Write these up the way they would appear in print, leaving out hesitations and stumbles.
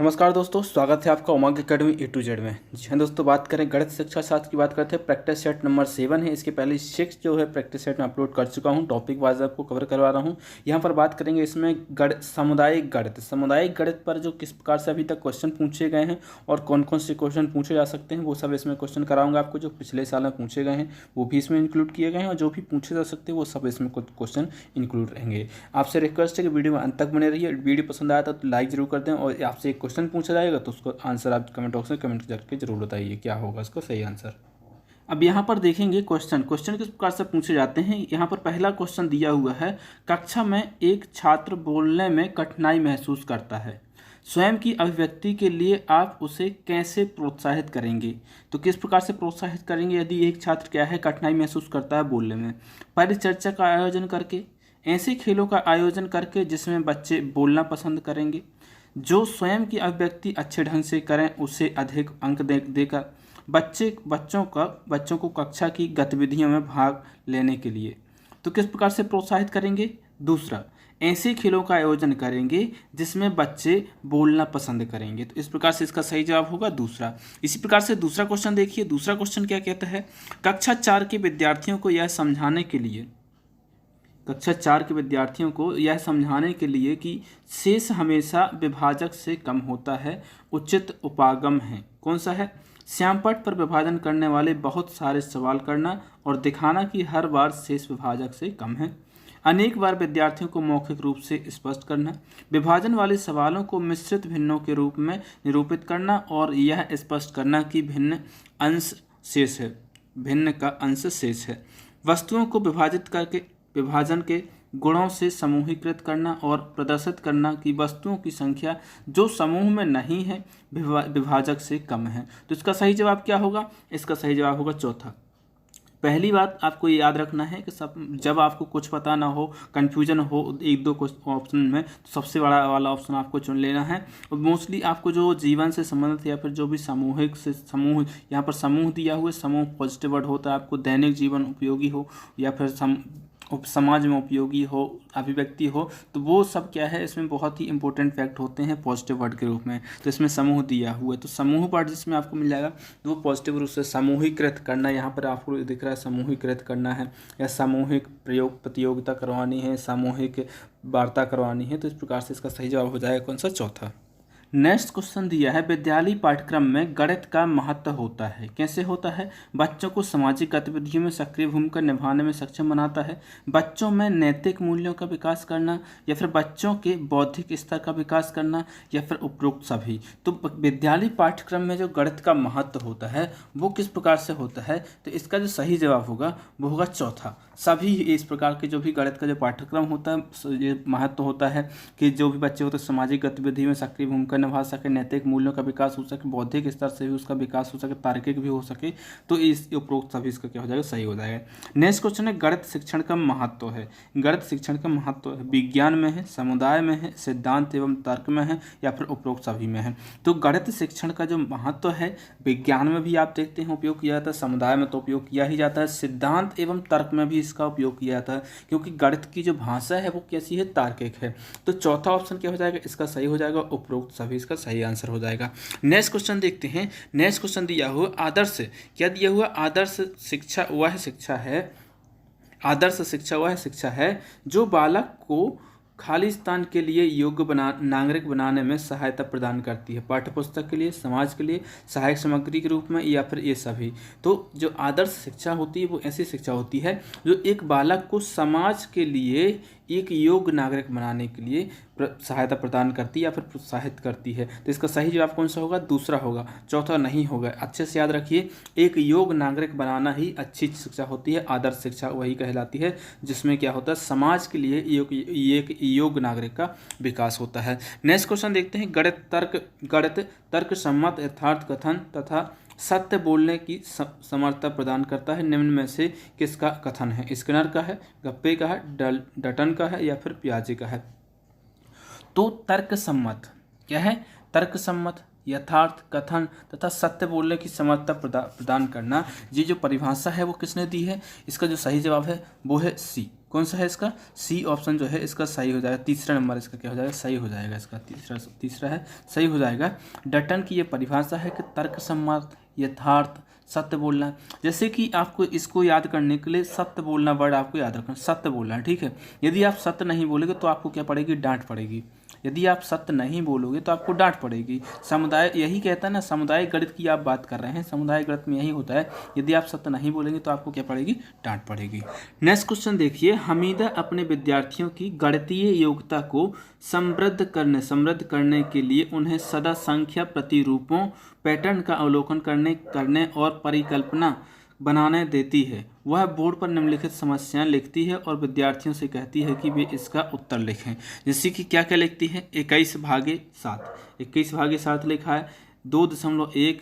नमस्कार दोस्तों, स्वागत है आपका उमंग अकेडमी A to Z में। जी हाँ दोस्तों, बात करें गणित शिक्षा शास्त्र की, बात करते हैं प्रैक्टिस सेट नंबर 7 है। इसके पहले 6 जो है प्रैक्टिस सेट में अपलोड कर चुका हूँ, टॉपिक वाइज आपको कवर करवा रहा हूँ। यहाँ पर बात करेंगे इसमें सामुदायिक गणित पर जो किस प्रकार से अभी तक क्वेश्चन पूछे गए हैं और कौन कौन से क्वेश्चन पूछे जा सकते हैं, वो सब इसमें क्वेश्चन कराऊंगा आपको। जो पिछले साल में पूछे गए हैं वो भी इसमें इंक्लूड किए गए हैं और जो भी पूछे जा सकते हैं वो सब इसमें क्वेश्चन इंक्लूड रहेंगे। आपसे रिक्वेस्ट है कि वीडियो में अंत तक बने रहिए। वीडियो पसंद आया तो लाइक जरूर कर दें और आपसे एक क्वेश्चन पूछा जाएगा तो उसको आंसर आप कमेंट बॉक्स में कमेंट करके जरूर बताइए क्या होगा इसका सही आंसर। अब यहाँ पर देखेंगे क्वेश्चन किस प्रकार से पूछे जाते हैं। यहाँ पर पहला क्वेश्चन दिया हुआ है, कक्षा में एक छात्र बोलने में कठिनाई महसूस करता है, स्वयं की अभिव्यक्ति के लिए आप उसे कैसे प्रोत्साहित करेंगे। तो किस प्रकार से प्रोत्साहित करेंगे यदि एक छात्र क्या है कठिनाई महसूस करता है बोलने में। परिचर्चा का आयोजन करके, ऐसे खेलों का आयोजन करके जिसमें बच्चे बोलना पसंद करेंगे, जो स्वयं की अभिव्यक्ति अच्छे ढंग से करें उसे अधिक अंक देकर, बच्चों को कक्षा की गतिविधियों में भाग लेने के लिए। तो किस प्रकार से प्रोत्साहित करेंगे। दूसरा, ऐसे खेलों का आयोजन करेंगे जिसमें बच्चे बोलना पसंद करेंगे। तो इस प्रकार से इसका सही जवाब होगा दूसरा। इसी प्रकार से दूसरा क्वेश्चन देखिए। दूसरा क्वेश्चन क्या कहता है, कक्षा 4 के विद्यार्थियों को यह समझाने के लिए कि शेष हमेशा विभाजक से कम होता है, उचित उपागम है। कौन सा है। श्यामपट्ट पर विभाजन करने वाले बहुत सारे सवाल करना और दिखाना कि हर बार शेष विभाजक से कम है। अनेक बार विद्यार्थियों को मौखिक रूप से स्पष्ट करना, विभाजन वाले सवालों को मिश्रित भिन्नों के रूप में निरूपित करना और यह स्पष्ट करना कि भिन्न का अंश शेष है। वस्तुओं को विभाजित करके विभाजन के गुणों से समूहीकृत करना और प्रदर्शित करना कि वस्तुओं की संख्या जो समूह में नहीं है विभाजक से कम है। तो इसका सही जवाब क्या होगा। इसका सही जवाब होगा चौथा। पहली बात आपको ये याद रखना है कि जब आपको कुछ पता ना हो, कन्फ्यूजन हो एक दो ऑप्शन में, तो सबसे बड़ा वाला ऑप्शन आपको चुन लेना है। और मोस्टली आपको जो जीवन से संबंधित या फिर जो भी समूह यहाँ पर समूह दिया हुआ है, समूह पॉजिटिव वर्ड होता है। आपको दैनिक जीवन उपयोगी हो या फिर समाज में उपयोगी हो, अभिव्यक्ति हो, तो वो सब क्या है इसमें बहुत ही इंपॉर्टेंट फैक्ट होते हैं पॉजिटिव वर्ड के रूप में। तो इसमें समूह दिया हुआ है तो समूह वर्ड जिसमें आपको मिल जाएगा तो वो पॉजिटिव रूप से समूहीकृत करना, यहाँ पर आपको दिख रहा है समूहीकृत करना है या सामूहिक प्रतियोगिता करवानी है, सामूहिक वार्ता करवानी है। तो इस प्रकार से इसका सही जवाब हो जाएगा कौन सा, चौथा। नेक्स्ट क्वेश्चन दिया है, विद्यालय पाठ्यक्रम में गणित का महत्व होता है। कैसे होता है। बच्चों को सामाजिक गतिविधियों में सक्रिय भूमिका निभाने में सक्षम बनाता है, बच्चों में नैतिक मूल्यों का विकास करना या फिर बच्चों के बौद्धिक स्तर का विकास करना या फिर उपरोक्त सभी। तो विद्यालय पाठ्यक्रम में जो गणित का महत्व होता है वो किस प्रकार से होता है। तो इसका जो सही जवाब होगा वो होगा चौथा। सभी इस प्रकार के जो भी गणित का जो पाठ्यक्रम होता है ये महत्व होता है कि जो भी बच्चे होते हैं सामाजिक गतिविधि में सक्रिय भूमिका निभा सके, नैतिक मूल्यों का विकास हो सके, बौद्धिक स्तर से भी उसका विकास हो सके, तार्किक भी हो सके। तो इस उपरोक्त सभी इसका क्या हो जाएगा, सही हो जाएगा। नेक्स्ट क्वेश्चन है, गणित शिक्षण का महत्व है। गणित शिक्षण का महत्व है विज्ञान में है, समुदाय में है, सिद्धांत एवं तर्क में है या फिर उपरोक्त सभी में है। तो गणित शिक्षण का जो महत्व है विज्ञान में भी आप देखते हैं उपयोग किया जाता है, समुदाय में तो उपयोग किया ही जाता है, सिद्धांत एवं तर्क में भी इसका उपयोग किया जाता है क्योंकि गणित की जो भाषा है वो कैसी है, तार्किक है। तो चौथा ऑप्शन क्या हो जाएगा, इसका सही हो जाएगा उपरोक्त सभी, इसका सही आंसर हो जाएगा। नेक्स्ट क्वेश्चन देखते हैं। नेक्स्ट क्वेश्चन दिया हुआ आदर्श, क्या दिया हुआ, आदर्श शिक्षा वह शिक्षा है जो बालक को खालिस्तान के लिए योग्य नागरिक बनाने में सहायता प्रदान करती है, पाठ्यपुस्तक के लिए, समाज के लिए, सहायक सामग्री के रूप में या फिर ये सभी। तो जो आदर्श शिक्षा होती है वो ऐसी शिक्षा होती है जो एक बालक को समाज के लिए एक योग्य नागरिक बनाने के लिए सहायता प्रदान करती है या फिर प्रोत्साहित करती है। तो इसका सही जवाब कौन सा होगा, दूसरा होगा, चौथा नहीं होगा। अच्छे से याद रखिए, एक योग्य नागरिक बनाना ही अच्छी शिक्षा होती है। आदर्श शिक्षा वही कहलाती है जिसमें क्या होता है, समाज के लिए एक योग्य नागरिक का विकास होता है। नेक्स्ट क्वेश्चन देखते हैं, गणित तर्क सम्मत यथार्थ कथन तथा सत्य बोलने की समर्था प्रदान करता है। निम्न में से किसका कथन है, स्किनर का है, गप्पे का है, डटन का है या फिर पियाजे का है। तो तर्क सम्मत क्या है, तर्क सम्मत, यथार्थ कथन तथा सत्य बोलने की समर्था प्रदान करना, ये जो परिभाषा है वो किसने दी है। इसका जो सही जवाब है वो है सी, कौन सा है इसका? सी ऑप्शन जो है इसका सही हो जाएगा। तीसरा नंबर इसका क्या हो जाएगा? सही हो जाएगा। इसका तीसरा है सही हो जाएगा। डटन की ये परिभाषा है कि तर्कसम्मत, यथार्थ, सत्य बोलना। जैसे कि आपको इसको याद करने के लिए सत्य बोलना वर्ड आपको याद रखना, सत्य बोलना है, ठीक है। यदि आप सत्य नहीं बोलोगे तो आपको क्या पड़ेगी? डांट पड़ेगी। यदि आप सत्य नहीं बोलोगे तो आपको डांट पड़ेगी। समुदाय यही कहता है ना, सामुदायिक गणित की आप बात कर रहे हैं, सामुदायिक गणित में यही होता है, यदि आप सत्य नहीं बोलेंगे तो आपको क्या पड़ेगी? डांट पड़ेगी। नेक्स्ट क्वेश्चन देखिए, हमीदा अपने विद्यार्थियों की गणितीय योग्यता को समृद्ध करने के लिए उन्हें सदा संख्या प्रतिरूपों, पैटर्न का अवलोकन करने और परिकल्पना बनाने देती है। वह बोर्ड पर निम्नलिखित समस्याएं लिखती है और विद्यार्थियों से कहती है कि वे इसका उत्तर लिखें। जैसे कि क्या क्या लिखती है? 21/7 लिखा है, 2.1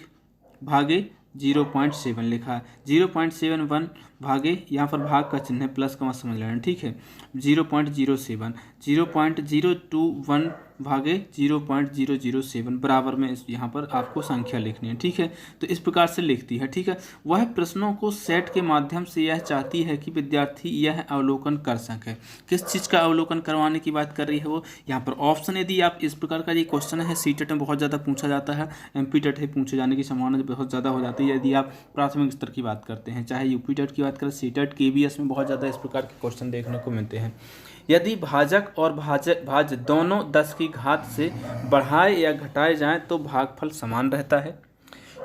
भागे 0.7 लिखा है, 0.71 भागे, यहाँ पर भाग का चिन्ह है, प्लस का मत समझ लेना, ठीक है। 0.07, 0.021 भागे 0.007 बराबर में यहाँ पर आपको संख्या लिखनी है, ठीक है। तो इस प्रकार से लिखती है, ठीक है। वह प्रश्नों को सेट के माध्यम से यह चाहती है कि विद्यार्थी यह अवलोकन कर सके। किस चीज़ का अवलोकन करवाने की बात कर रही है वो? यहाँ पर ऑप्शन, यदि आप इस प्रकार का ये क्वेश्चन है सीटेट में बहुत ज़्यादा पूछा जाता है, एमपी टेट है पूछे जाने की संभावना बहुत ज़्यादा हो जाती है यदि आप प्राथमिक स्तर की बात करते हैं, चाहे यूपी टेट की बात करें, सीटेट, केबीएस में बहुत ज़्यादा इस प्रकार के क्वेश्चन देखने को मिलते हैं। यदि भाजक और भाज्य दोनों 10 की घात से बढ़ाए या घटाए जाएं तो भागफल समान रहता है।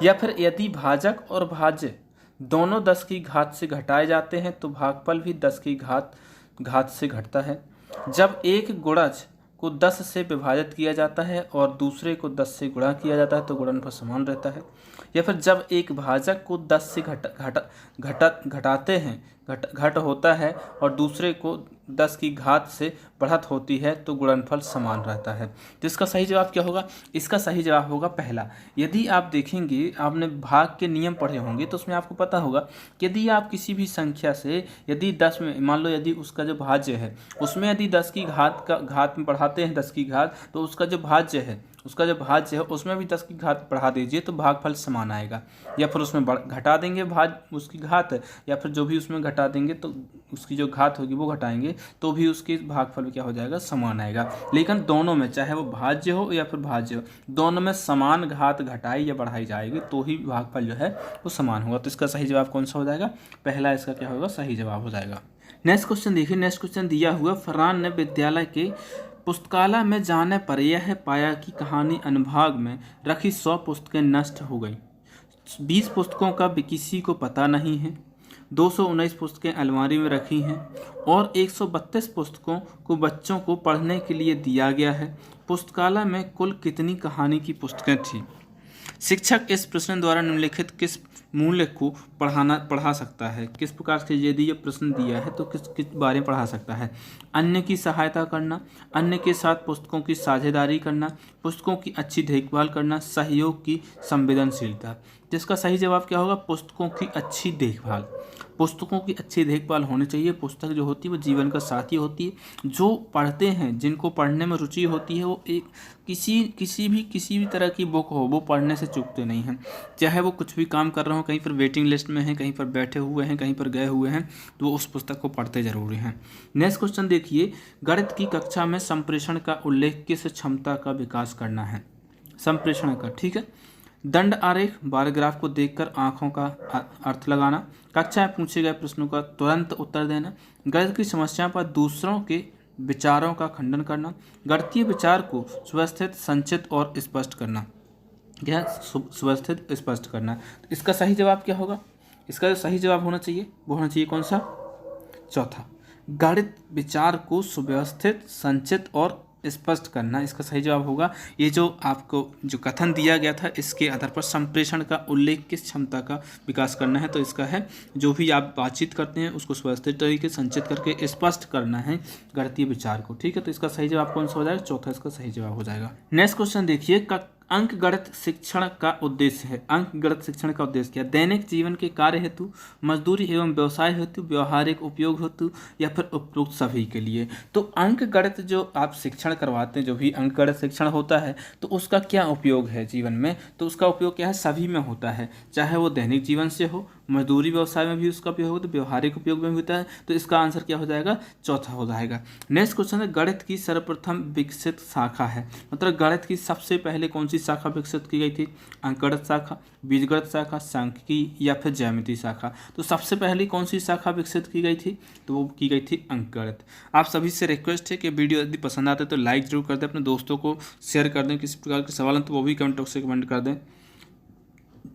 या फिर यदि भाजक और भाज्य दोनों 10 की घात से घटाए जाते हैं तो भागफल भी 10 की घात से घटता है। जब एक गुणज को 10 से विभाजित किया जाता है और दूसरे को 10 से गुणा किया जाता है तो गुणनफल समान रहता है। या फिर जब एक भाजक को 10 से घटाते हैं घट होता है और दूसरे को 10 की घात से बढ़त होती है तो गुणनफल समान रहता है। तो इसका सही जवाब क्या होगा? इसका सही जवाब होगा पहला। यदि आप देखेंगे, आपने भाग के नियम पढ़े होंगे तो उसमें आपको पता होगा कि यदि आप किसी भी संख्या से यदि 10 में मान लो, यदि उसका जो भाज्य है उसमें यदि 10 की घात में बढ़ाते हैं 10 की घात, तो उसका जो भाज्य है उसमें भी 10 की घात बढ़ा दीजिए तो भागफल समान आएगा। या फिर उसमें घटा देंगे उसकी घात, या फिर जो भी उसमें घटा देंगे तो उसकी जो घात होगी वो घटाएंगे तो भी उसके भागफल क्या हो जाएगा? समान आएगा। लेकिन दोनों में, चाहे वो भाज्य हो या फिर भाज्य हो, दोनों में समान घात घटाई या बढ़ाई जाएगी तो ही भागफल जो है वो समान होगा। तो इसका सही जवाब कौन सा हो जाएगा? पहला इसका क्या होगा? सही जवाब हो जाएगा। नेक्स्ट क्वेश्चन देखिए, नेक्स्ट क्वेश्चन दिया हुआ, फरहान ने विद्यालय के पुस्तकालय में जाने पर यह पाया कि कहानी अनुभाग में रखी 100 पुस्तकें नष्ट हो गई। 20 पुस्तकों का किसी को पता नहीं है, 219 पुस्तकें अलमारी में रखी हैं और 132 पुस्तकों को बच्चों को पढ़ने के लिए दिया गया है। पुस्तकालय में कुल कितनी कहानी की पुस्तकें थी? शिक्षक इस प्रश्न द्वारा निम्नलिखित किस मूल्य को पढ़ा सकता है? किस प्रकार से यदि ये प्रश्न दिया है तो किस बारे में पढ़ा सकता है? अन्य की सहायता करना, अन्य के साथ पुस्तकों की साझेदारी करना, पुस्तकों की अच्छी देखभाल करना, सहयोग की संवेदनशीलता। जिसका सही जवाब क्या होगा? पुस्तकों की अच्छी देखभाल। पुस्तकों की अच्छी देखभाल होनी चाहिए। पुस्तक जो होती है वो जीवन का साथी होती है। जो पढ़ते हैं, जिनको पढ़ने में रुचि होती है, वो एक किसी भी तरह की बुक हो वो पढ़ने से चूकते नहीं हैं। चाहे वो कुछ भी काम कर रहे हो, कहीं पर वेटिंग लिस्ट में हैं, कहीं पर बैठे हुए हैं, कहीं पर गए हुए हैं, तो वो उस पुस्तक को पढ़ते जरूरी हैं। नेक्स्ट क्वेश्चन देखिए, गणित की कक्षा में संप्रेषण का उल्लेख किस क्षमता का विकास करना है? संप्रेषण का, ठीक है। दंड आरेख, बार ग्राफ को देखकर आंखों का अर्थ लगाना, कक्षा में पूछे गए प्रश्नों का तुरंत उत्तर देना, गणित की समस्या पर दूसरों के विचारों का खंडन करना, गणितीय विचार को सुव्यवस्थित, संचित और स्पष्ट करना। क्या? सुव्यवस्थित, स्पष्ट करना। तो इसका सही जवाब क्या होगा? इसका जो सही जवाब होना चाहिए वो होना चाहिए कौन सा? चौथा, गणित विचार को सुव्यवस्थित, संचित और स्पष्ट करना। इसका सही जवाब होगा। ये जो आपको जो कथन दिया गया था इसके आधार पर संप्रेषण का उल्लेख किस क्षमता का विकास करना है, तो इसका है जो भी आप बातचीत करते हैं उसको व्यवस्थित तरीके से संचित करके स्पष्ट करना है गणितीय विचार को, ठीक है। तो इसका सही जवाब कौन सा हो जाएगा? चौथा इसका सही जवाब हो जाएगा। नेक्स्ट क्वेश्चन देखिए, अंक गणित शिक्षण का उद्देश्य है। अंक गणित शिक्षण का उद्देश्य क्या? दैनिक जीवन के कार्य हेतु, मजदूरी एवं व्यवसाय हेतु, व्यवहारिक उपयोग हेतु, या फिर उपरोक्त सभी के लिए। तो अंक गणित जो आप शिक्षण करवाते हैं, जो भी अंक गणित शिक्षण होता है, तो उसका क्या उपयोग है जीवन में? तो उसका उपयोग क्या है? सभी में होता है, चाहे वो दैनिक जीवन से हो, मजदूरी व्यवसाय में भी उसका उपयोग होता है, व्यवहारिक उपयोग में भी होता है। तो इसका आंसर क्या हो जाएगा, चौथा हो जाएगा। नेक्स्ट क्वेश्चन है, गणित की सर्वप्रथम विकसित शाखा है, मतलब गणित की सबसे पहले कौन सी शाखा विकसित की गई थी? अंकगणित शाखा, बीजगणित शाखा, सांख्यिकी या फिर ज्यामिति शाखा। तो सबसे पहले कौन सी शाखा विकसित की गई थी? तो वो की गई थी अंकगणित। आप सभी से रिक्वेस्ट है कि वीडियो यदि पसंद आते तो लाइक जरूर कर दें, अपने दोस्तों को शेयर कर दें। किसी प्रकार के सवाल हैं तो वो भी कमेंट बॉक्स से कमेंट कर दें।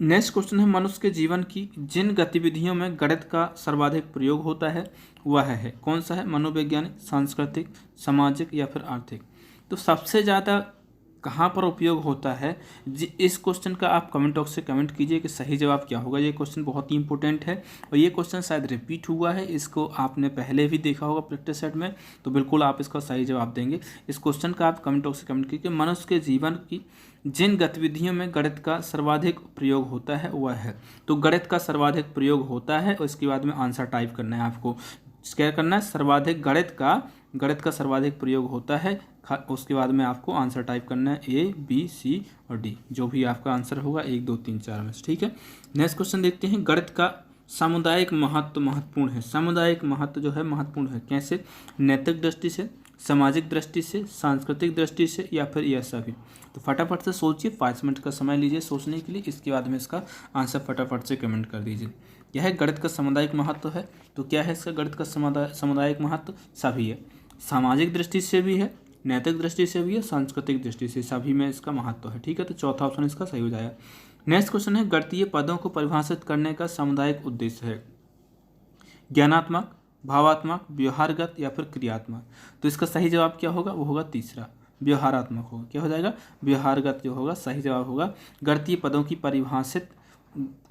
नेक्स्ट क्वेश्चन है, मनुष्य के जीवन की जिन गतिविधियों में गणित का सर्वाधिक प्रयोग होता है वह है कौन सा है? मनोवैज्ञानिक, सांस्कृतिक, सामाजिक या फिर आर्थिक। तो सबसे ज़्यादा कहाँ पर उपयोग होता है इस क्वेश्चन का आप कमेंट बॉक्स से कमेंट कीजिए कि सही जवाब क्या होगा। ये क्वेश्चन बहुत ही इंपॉर्टेंट है और ये क्वेश्चन शायद रिपीट हुआ है, इसको आपने पहले भी देखा होगा प्रैक्टिस सेट में, तो बिल्कुल आप इसका सही जवाब देंगे। इस क्वेश्चन का आप कमेंट बॉक्स से कमेंट कीजिए, मनुष्य के जीवन की जिन गतिविधियों में गणित का सर्वाधिक प्रयोग होता है वह है। तो गणित का सर्वाधिक प्रयोग होता है और इसके बाद में आंसर टाइप करना है आपको। क्या करना है? सर्वाधिक गणित का सर्वाधिक प्रयोग होता है, उसके बाद में आपको आंसर टाइप करना है A, B, C और D, जो भी आपका आंसर होगा 1, 2, 3, 4 में से। ठीक है, नेक्स्ट क्वेश्चन देखते हैं, गणित का सामुदायिक महत्व महत्वपूर्ण है। सामुदायिक महत्व जो है महत्वपूर्ण है, कैसे? नैतिक दृष्टि से, सामाजिक दृष्टि से, सांस्कृतिक दृष्टि से या फिर यह सभी। तो फटाफट से सोचिए, 5 मिनट का समय लीजिए सोचने के लिए, इसके बाद में इसका आंसर फटाफट से कमेंट कर दीजिए। यह है गणित का सामुदायिक महत्व है, तो क्या है इसका गणित का सामुदायिक महत्व? सभी है, सामाजिक दृष्टि से भी है, नैतिक दृष्टि से भी है, सांस्कृतिक दृष्टि से, सभी में इसका महत्व है। ठीक है, तो चौथा ऑप्शन इसका सही हो जाएगा। नेक्स्ट क्वेश्चन है, गणितीय पदों को परिभाषित करने का सामुदायिक उद्देश्य है ज्ञानात्मक, भावात्मक, व्यवहारगत या फिर क्रियात्मक। तो इसका सही जवाब क्या होगा? वो होगा तीसरा, व्यवहारात्मक होगा। क्या हो जाएगा? व्यवहारगत जो होगा सही जवाब होगा। गणितीय पदों की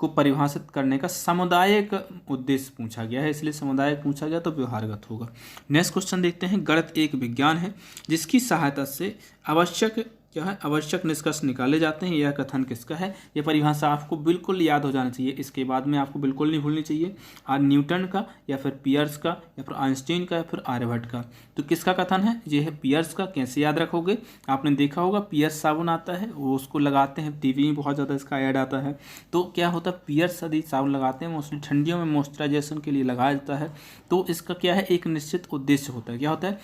परिभाषित करने का सामुदायिक उद्देश्य पूछा गया है, इसलिए सामुदायिक पूछा गया तो व्यवहारगत होगा। नेक्स्ट क्वेश्चन देखते हैं, गणित एक विज्ञान है जिसकी सहायता से आवश्यक निष्कर्ष निकाले जाते हैं। यह कथन किसका है? यह परिभाषा आपको बिल्कुल याद हो जानी चाहिए, इसके बाद में आपको बिल्कुल नहीं भूलनी चाहिए। न्यूटन का या फिर पियर्स का या फिर आइंस्टीन का या फिर आर्यभट्ट का। तो किसका कथन है? ये है पियर्स का। कैसे याद रखोगे? आपने देखा होगा पियर्स साबुन आता है, वो उसको लगाते हैं, टीवी में बहुत ज़्यादा इसका ऐड आता है। तो क्या होता है, पियर्स यदि साबुन लगाते हैं मोस्टली ठंडियों में मॉइस्चराइजेशन के लिए लगाया जाता है। तो इसका क्या है, एक निश्चित उद्देश्य होता है। क्या होता है?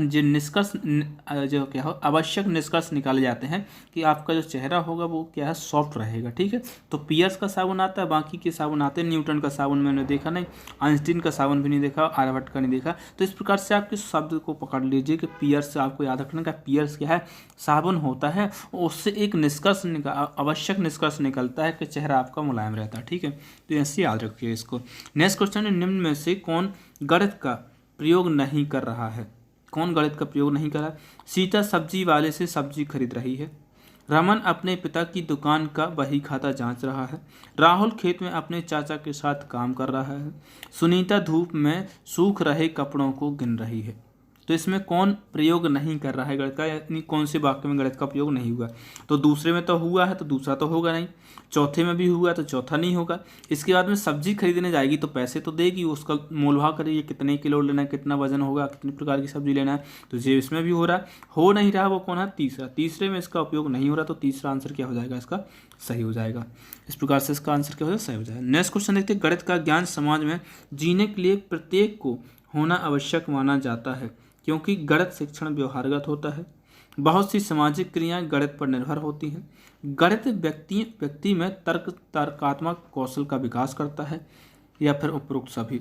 जो निष्कर्ष जो क्या हो आवश्यक निष्कर्ष निकाले जाते हैं कि आपका जो चेहरा होगा वो क्या है, सॉफ्ट रहेगा। ठीक है, तो पियर्स का साबुन आता है, बाकी के साबुन आते हैं। न्यूटन का साबुन मैंने देखा नहीं, आइंस्टीन का साबुन भी नहीं देखा, आर्यभट्ट का नहीं देखा। तो इस प्रकार से आप किस शब्द को पकड़ लीजिए कि पियर्स से आपको याद रखने का, पियर्स क्या है, साबुन होता है, उससे एक निष्कर्ष आवश्यक निष्कर्ष निकलता है कि चेहरा आपका मुलायम रहता है। ठीक है, तो ऐसे याद रखिए इसको। नेक्स्ट क्वेश्चन है, निम्न में से कौन गणित का प्रयोग नहीं कर रहा है? कौन गणित का प्रयोग नहीं कर रहा? सीता सब्जी वाले से सब्जी खरीद रही है, रमन अपने पिता की दुकान का बही खाता जांच रहा है, राहुल खेत में अपने चाचा के साथ काम कर रहा है, सुनीता धूप में सूख रहे कपड़ों को गिन रही है। तो इसमें कौन प्रयोग नहीं कर रहा है गणित का, यानी कौन से वाक्य में गणित का प्रयोग नहीं हुआ? तो दूसरे में तो हुआ है तो दूसरा तो होगा नहीं, चौथे में भी हुआ तो चौथा नहीं होगा। इसके बाद में सब्जी खरीदने जाएगी तो पैसे तो देगी, उसका मोलभाव करेगी, कितने किलो लेना है, कितना वजन होगा, कितनी प्रकार की सब्जी लेना है। तो ये इसमें भी हो रहा है, हो नहीं रहा वो कौन है? तीसरा। तीसरे में इसका उपयोग नहीं हो रहा, तो तीसरा आंसर क्या हो जाएगा? इसका सही हो जाएगा। इस प्रकार से इसका आंसर क्या हो जाएगा? सही हो जाएगा। नेक्स्ट क्वेश्चन देखते हैं, गणित का ज्ञान समाज में जीने के लिए प्रत्येक को होना आवश्यक माना जाता है क्योंकि गणित शिक्षण व्यवहारगत होता है। बहुत सी सामाजिक क्रियाएं गणित पर निर्भर होती हैं। गणित व्यक्ति में तर्कात्मक कौशल का विकास करता है या फिर उपरोक्त सभी।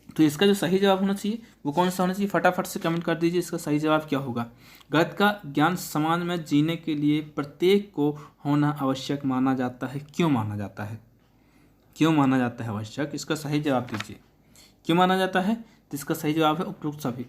तो इसका जो सही जवाब होना चाहिए वो कौन सा होना चाहिए? फटाफट से कमेंट कर दीजिए, इसका सही जवाब क्या होगा। गणित का ज्ञान समाज में जीने के लिए प्रत्येक को होना आवश्यक माना जाता है। क्यों माना जाता है? क्यों माना जाता है आवश्यक? इसका सही जवाब दीजिए, क्यों माना जाता है? तो इसका सही जवाब है उपरोक्त सभी।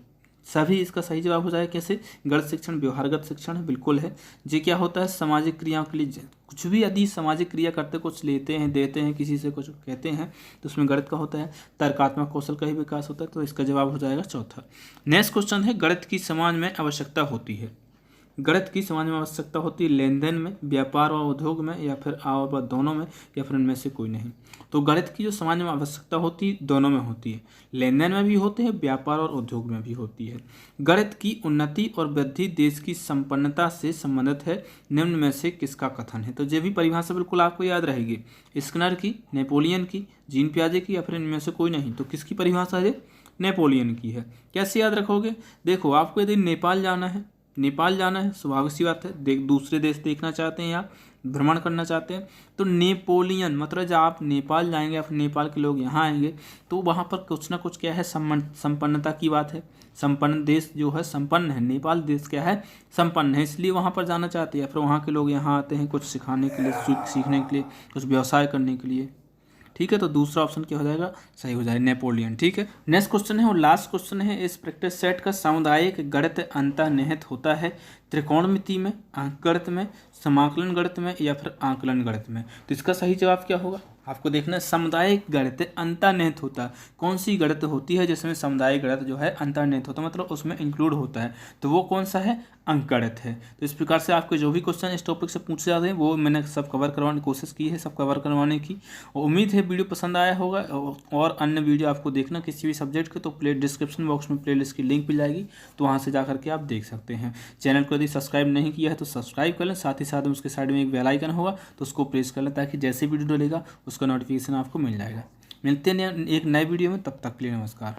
सभी इसका सही जवाब हो जाए। कैसे? गणित शिक्षण व्यवहारगत शिक्षण है, बिल्कुल है। ये क्या होता है? सामाजिक क्रियाओं के लिए कुछ भी यदि सामाजिक क्रिया करते, कुछ लेते हैं, देते हैं, किसी से कुछ कहते हैं, तो उसमें गणित का होता है। तर्कात्मक कौशल का ही विकास होता है, तो इसका जवाब हो जाएगा चौथा। नेक्स्ट क्वेश्चन है, गणित की समाज में आवश्यकता होती है। गणित की समाज में आवश्यकता होती है लेन देन में, व्यापार और उद्योग में, या फिर और दोनों में, या फिर इनमें से कोई नहीं। तो गणित की जो समाज में आवश्यकता होती है दोनों में होती है, लेन देन में भी होते हैं, व्यापार और उद्योग में भी होती है। गणित की उन्नति और वृद्धि देश की संपन्नता से संबंधित है, निम्न में से किसका कथन है। तो ये भी परिभाषा बिल्कुल आपको याद रहेगी, स्किनर की, नेपोलियन की, जीन पियाजे की, या फिर इनमें से कोई नहीं। तो किसकी परिभाषा है? नेपोलियन की है। कैसे याद रखोगे? देखो, आपको यदि नेपाल जाना है, स्वाभाविक सी बात है, दूसरे देश देखना चाहते हैं या भ्रमण करना चाहते हैं, तो नेपोलियन मतलब जब आप नेपाल जाएंगे या फिर नेपाल के लोग यहाँ आएंगे तो वहाँ पर कुछ ना कुछ क्या है, संपन्नता की बात है। संपन्न देश जो है संपन्न है, नेपाल देश क्या है, संपन्न है, इसलिए वहाँ पर जाना चाहते हैं, या फिर वहाँ के लोग यहाँ आते हैं कुछ सिखाने के लिए, सीखने के लिए, कुछ व्यवसाय करने के लिए। ठीक है, तो दूसरा ऑप्शन क्या हो जाएगा, सही हो जाएगा, नेपोलियन। ठीक है, नेक्स्ट क्वेश्चन है और लास्ट क्वेश्चन है, इस प्रैक्टिस सेट का सामुदायिक गणित अंतर्निहित होता है त्रिकोणमिति में, अंकगणित में, समाकलन गणित में, या फिर आंकलन गणित में। तो इसका सही जवाब क्या होगा, आपको देखना है, सामुदायिक गणित अंतर्निहित होता है। कौन सी गणित होती है जिसमें सामुदायिक गणित जो है अंतर्निहित होता है, मतलब उसमें इंक्लूड होता है, तो वो कौन सा है, अंकगणित है। तो इस प्रकार से आपके जो भी क्वेश्चन इस टॉपिक से पूछे जाते हैं वो मैंने सब कवर करवाने की कोशिश की है, सब कवर करवाने की। और उम्मीद है वीडियो पसंद आया होगा, और अन्य वीडियो आपको देखना किसी भी सब्जेक्ट के, तो डिस्क्रिप्शन बॉक्स में प्लेलिस्ट की लिंक मिल जाएगी, तो वहाँ से जाकर के आप देख सकते हैं। चैनल को यदि सब्सक्राइब नहीं किया है तो सब्सक्राइब कर लें, साथ ही साथ में उसके साइड में एक बेल आइकन होगा तो उसको प्रेस कर लें, ताकि जैसे वीडियो डलेगा उसका नोटिफिकेशन आपको मिल जाएगा। मिलते हैं एक नए वीडियो में, तब तक के लिए नमस्कार।